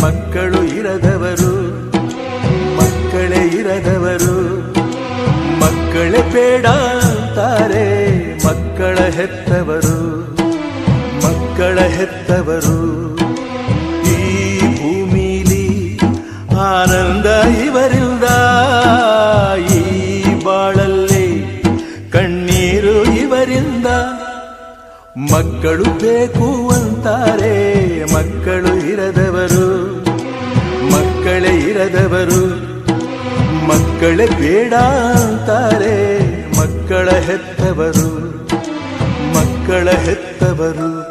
ಮಕ್ಕಳು ಇರದವರು, ಮಕ್ಕಳೇ ಇರದವರು. ಮಕ್ಕಳೇ ಬೇಡ ಅಂತಾರೆ ಮಕ್ಕಳ ಹೆತ್ತವರು, ಮಕ್ಕಳ ಹೆತ್ತವರು. ಈ ಭೂಮಿಲಿ ಆನಂದ ಇವರಿಂದ, ಈ ಬಾಳಲ್ಲಿ ಕಣ್ಣೀರು ಇವರಿಂದ. ಮಕ್ಕಳು ಬೇಕು ಅಂತಾರೆ ಮಕ್ಕಳು ಇರದವರು, ಮಕ್ಕಳೇ ಇರದವರು. ಮಕ್ಕಳೇ ಬೇಡ ಅಂತಾರೆ ಮಕ್ಕಳ ಹೆತ್ತವರು, ಮಕ್ಕಳ ಹೆತ್ತವರು.